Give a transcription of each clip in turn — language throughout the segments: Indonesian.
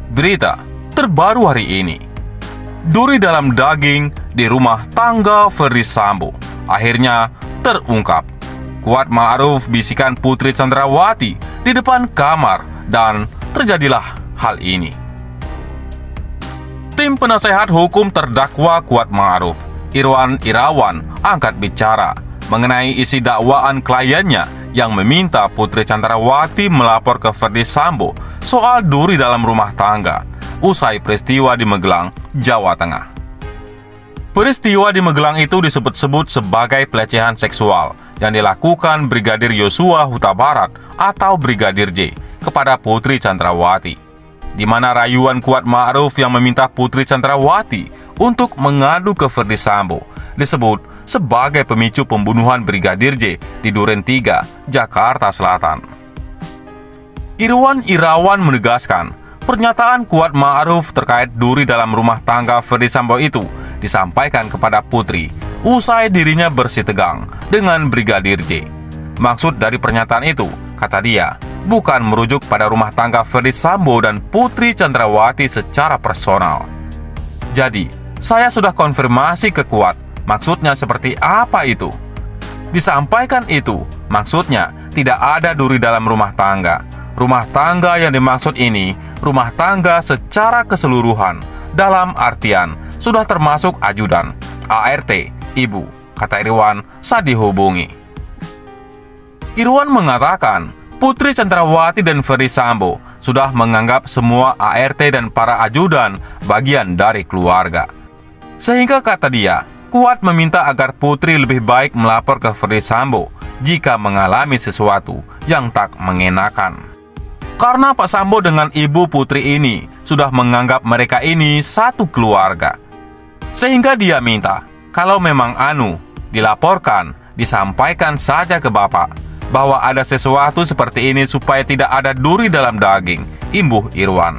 Berita terbaru hari ini. Duri dalam daging di rumah tangga Ferdy Sambo akhirnya terungkap. Kuat Ma'ruf bisikan Putri Chandrawati di depan kamar dan terjadilah hal ini. Tim penasehat hukum terdakwa Kuat Ma'ruf, Irwan Irawan, angkat bicara mengenai isi dakwaan kliennya yang meminta Putri Chandrawati melapor ke Ferdy Sambo soal duri dalam rumah tangga usai peristiwa di Magelang, Jawa Tengah. Peristiwa di Magelang itu disebut-sebut sebagai pelecehan seksual yang dilakukan Brigadir Yosua Huta Barat atau Brigadir J kepada Putri Chandrawati, di mana rayuan Kuat Ma'ruf yang meminta Putri Chandrawati untuk mengadu ke Ferdy Sambo disebut sebagai pemicu pembunuhan Brigadir J di Duren 3, Jakarta Selatan. Irwan Irawan menegaskan, pernyataan Kuat Ma'ruf terkait duri dalam rumah tangga Ferdy Sambo itu disampaikan kepada Putri usai dirinya bersih tegang dengan Brigadir J. Maksud dari pernyataan itu, kata dia, bukan merujuk pada rumah tangga Ferdy Sambo dan Putri Chandrawati secara personal. Jadi, saya sudah konfirmasi ke Kuat, maksudnya seperti apa itu? Disampaikan itu, maksudnya tidak ada duri dalam rumah tangga. Rumah tangga yang dimaksud ini, rumah tangga secara keseluruhan, dalam artian sudah termasuk ajudan, ART, ibu, kata Irwan saat dihubungi. Irwan mengatakan, Putri Chandrawati dan Ferdy Sambo sudah menganggap semua ART dan para ajudan bagian dari keluarga. Sehingga kata dia, Kuat meminta agar Putri lebih baik melapor ke Ferdy Sambo jika mengalami sesuatu yang tak mengenakan. Karena Pak Sambo dengan ibu Putri ini sudah menganggap mereka ini satu keluarga. Sehingga dia minta, kalau memang dilaporkan, disampaikan saja ke Bapak bahwa ada sesuatu seperti ini supaya tidak ada duri dalam daging, imbuh Irwan.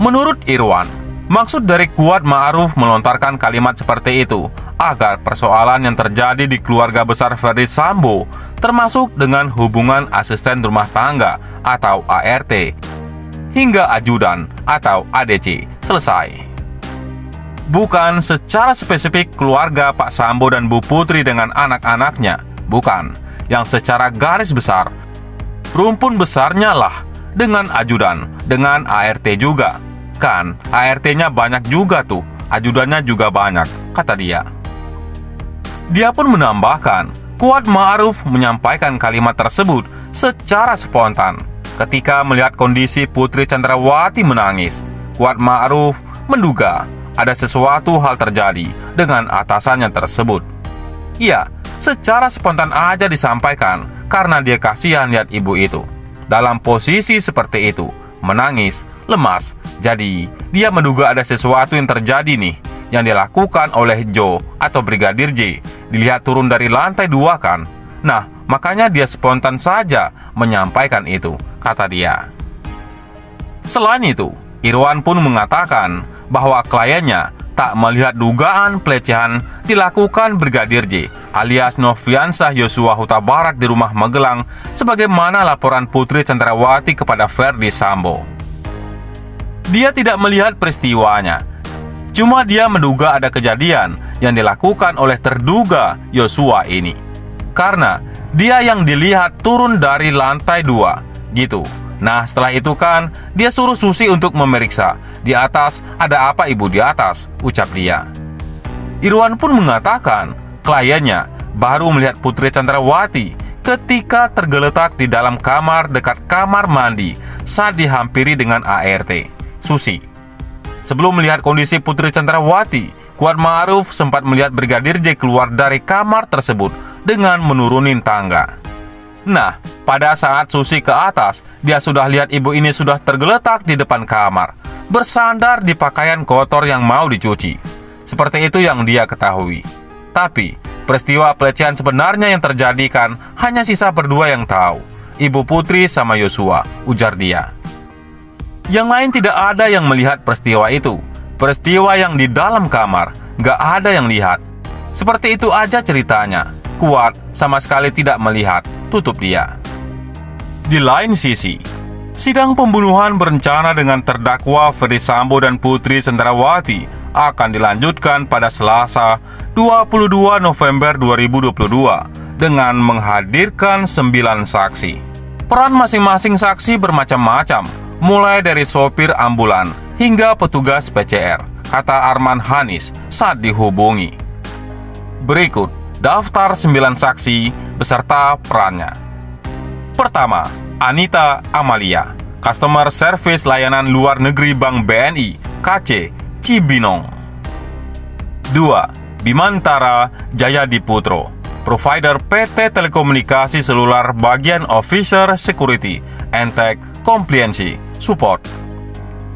Menurut Irwan, maksud dari Kuat Ma'ruf melontarkan kalimat seperti itu agar persoalan yang terjadi di keluarga besar Ferdy Sambo, termasuk dengan hubungan asisten rumah tangga atau ART, hingga ajudan atau ADC, selesai. Bukan secara spesifik keluarga Pak Sambo dan Bu Putri dengan anak-anaknya, bukan. Yang secara garis besar, rumpun besarnya lah dengan ajudan, dengan ART juga. Kan ART-nya banyak juga tuh, ajudannya juga banyak, kata dia. Dia pun menambahkan, Kuat Ma'ruf menyampaikan kalimat tersebut secara spontan. Ketika melihat kondisi Putri Chandrawati menangis, Kuat Ma'ruf menduga ada sesuatu hal terjadi dengan atasannya tersebut. Iya, secara spontan aja disampaikan karena dia kasihan lihat ibu itu dalam posisi seperti itu, menangis, lemas. Jadi, dia menduga ada sesuatu yang terjadi nih yang dilakukan oleh Joe atau Brigadir J. Dilihat turun dari lantai 2 kan? Nah, makanya dia spontan saja menyampaikan itu, kata dia. Selain itu, Irwan pun mengatakan bahwa kliennya tak melihat dugaan pelecehan dilakukan Brigadir J alias Nofriansah Yosua Huta Barat di rumah Magelang sebagaimana laporan Putri Chandrawati kepada Ferdy Sambo. Dia tidak melihat peristiwanya, cuma dia menduga ada kejadian yang dilakukan oleh terduga Yosua ini. Karena dia yang dilihat turun dari lantai 2, gitu. Nah, setelah itu kan, dia suruh Susi untuk memeriksa. Di atas, ada apa ibu di atas? Ucap dia. Irwan pun mengatakan, kliennya baru melihat Putri Chandrawati ketika tergeletak di dalam kamar dekat kamar mandi saat dihampiri dengan ART, Susi. Sebelum melihat kondisi Putri Chandrawati, Kuat Ma'ruf sempat melihat Brigadir J keluar dari kamar tersebut dengan menurunin tangga. Nah, pada saat Susi ke atas, dia sudah lihat ibu ini sudah tergeletak di depan kamar, bersandar di pakaian kotor yang mau dicuci. Seperti itu yang dia ketahui. Tapi, peristiwa pelecehan sebenarnya yang terjadi kan hanya sisa berdua yang tahu, Ibu Putri sama Yosua, ujar dia. Yang lain tidak ada yang melihat peristiwa itu. Peristiwa yang di dalam kamar, gak ada yang lihat. Seperti itu aja ceritanya. Kuat sama sekali tidak melihat, tutup dia. Di lain sisi, sidang pembunuhan berencana dengan terdakwa Ferdi Sambo dan Putri Candrawati akan dilanjutkan pada Selasa 22 November 2022 dengan menghadirkan 9 saksi. Peran masing-masing saksi bermacam-macam, mulai dari sopir ambulan hingga petugas PCR, kata Arman Hanis saat dihubungi. Berikut daftar 9 saksi beserta perannya. Pertama, Anita Amalia, Customer Service Layanan Luar Negeri Bank BNI, KC, Cibinong. 2. Bimantara Jayadiputro, Provider PT Telekomunikasi Selular Bagian Officer Security and Tech Compliance Support.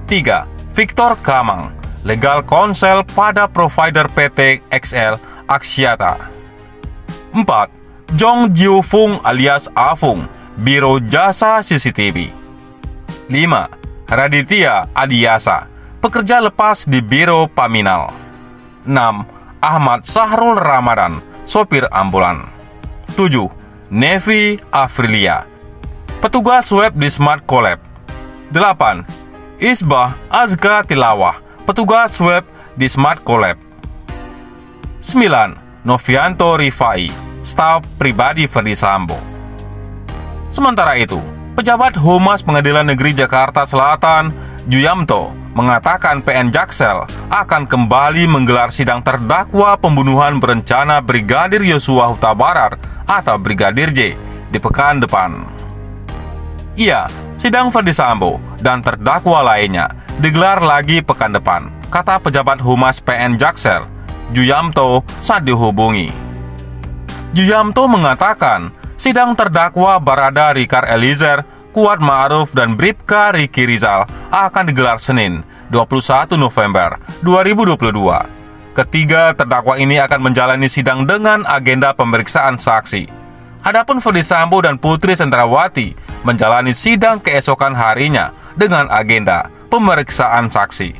3. Victor Kamang, Legal Counsel pada Provider PT XL Axiata. 4. Jong Jiufung alias Afung, Biro Jasa CCTV. 5. Raditya Adiasa, pekerja lepas di Biro Paminal. 6. Ahmad Sahrul Ramadan, sopir ambulan. 7. Nevi Afrilia, petugas web di Smart Collab. 8. Isbah Azga Tilawah, petugas web di Smart Collab. 9. Novianto Rifai, staf pribadi Ferdi Sambo. Sementara itu, pejabat Humas Pengadilan Negeri Jakarta Selatan, Juyamto, mengatakan PN Jaksel akan kembali menggelar sidang terdakwa pembunuhan berencana Brigadir Yosua Huta Barat atau Brigadir J di pekan depan. Iya, sidang Ferdi Sambo dan terdakwa lainnya digelar lagi pekan depan, kata pejabat Humas PN Jaksel, Juyamto saat dihubungi. Juyamto mengatakan sidang terdakwa Barada Richard Eliezer, Kuat Ma'ruf, dan Bribka Riki Rizal akan digelar Senin, 21 November 2022. Ketiga terdakwa ini akan menjalani sidang dengan agenda pemeriksaan saksi. Adapun Ferdi Sambo dan Putri Candrawati menjalani sidang keesokan harinya dengan agenda pemeriksaan saksi.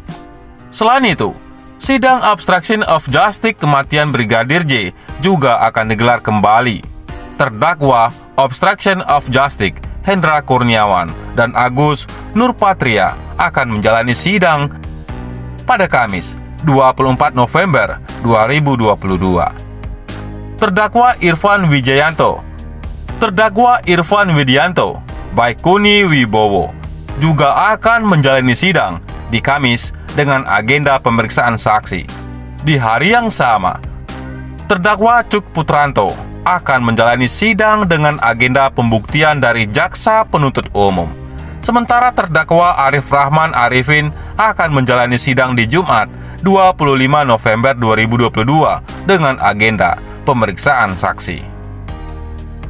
Selain itu, sidang obstruction of justice kematian Brigadir J juga akan digelar kembali. Terdakwa obstruction of justice Hendra Kurniawan dan Agus Nurpatria akan menjalani sidang pada Kamis 24 November 2022. Terdakwa Irfan Widianto, Baikuni Wibowo juga akan menjalani sidang di Kamis dengan agenda pemeriksaan saksi. Di hari yang sama, terdakwa Cuk Putranto akan menjalani sidang dengan agenda pembuktian dari jaksa penuntut umum. Sementara terdakwa Arif Rahman Arifin akan menjalani sidang di Jumat 25 November 2022 dengan agenda pemeriksaan saksi.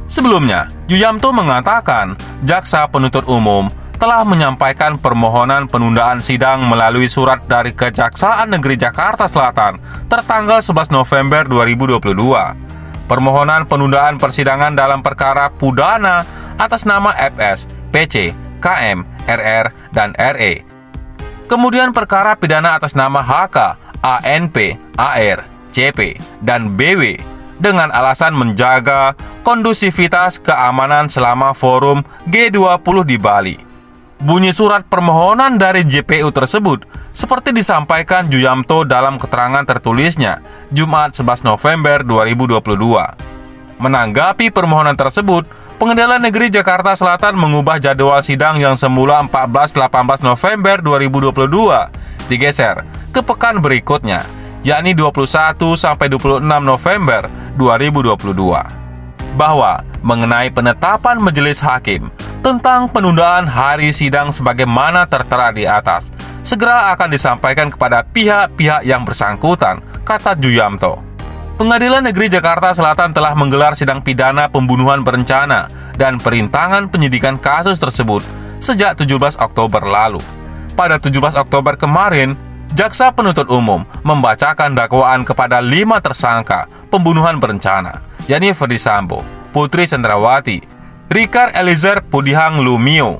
Sebelumnya, Juyamto mengatakan jaksa penuntut umum telah menyampaikan permohonan penundaan sidang melalui surat dari Kejaksaan Negeri Jakarta Selatan tertanggal 11 November 2022. Permohonan penundaan persidangan dalam perkara pidana atas nama FS, PC, KM, RR, dan RE. Kemudian perkara pidana atas nama HK, ANP, AR, CP, dan BW dengan alasan menjaga kondusivitas keamanan selama forum G20 di Bali. Bunyi surat permohonan dari JPU tersebut seperti disampaikan Juyamto dalam keterangan tertulisnya Jumat 11 November 2022. Menanggapi permohonan tersebut, Pengadilan Negeri Jakarta Selatan mengubah jadwal sidang yang semula 14-18 November 2022 digeser ke pekan berikutnya, yakni 21-26 November 2022. Bahwa mengenai penetapan majelis hakim tentang penundaan hari sidang sebagaimana tertera di atas segera akan disampaikan kepada pihak-pihak yang bersangkutan, kata Juyamto. Pengadilan Negeri Jakarta Selatan telah menggelar sidang pidana pembunuhan berencana dan perintangan penyidikan kasus tersebut sejak 17 Oktober lalu. Pada 17 Oktober kemarin, jaksa penuntut umum membacakan dakwaan kepada 5 tersangka pembunuhan berencana, yakni Ferdi Sambo, Putri Candrawati, Richard Eliezer Pudihang Lumiu,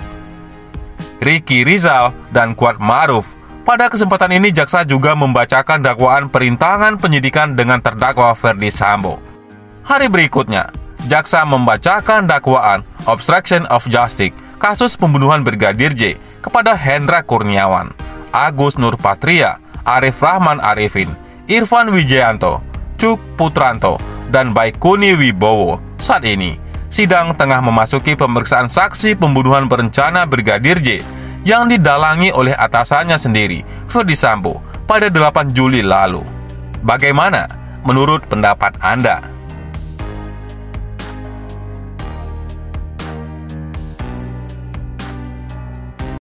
Riki Rizal, dan Kuat Ma'ruf. Pada kesempatan ini, jaksa juga membacakan dakwaan perintangan penyidikan dengan terdakwa Ferdi Sambo. Hari berikutnya, jaksa membacakan dakwaan obstruction of justice kasus pembunuhan Brigadir J kepada Hendra Kurniawan, Agus Nurpatria, Arif Rahman Arifin, Irfan Wijayanto, Cuk Putranto, dan Baikuni Wibowo. Saat ini, sidang tengah memasuki pemeriksaan saksi pembunuhan berencana Brigadir J yang didalangi oleh atasannya sendiri, Ferdy Sambo, pada 8 Juli lalu. Bagaimana menurut pendapat Anda?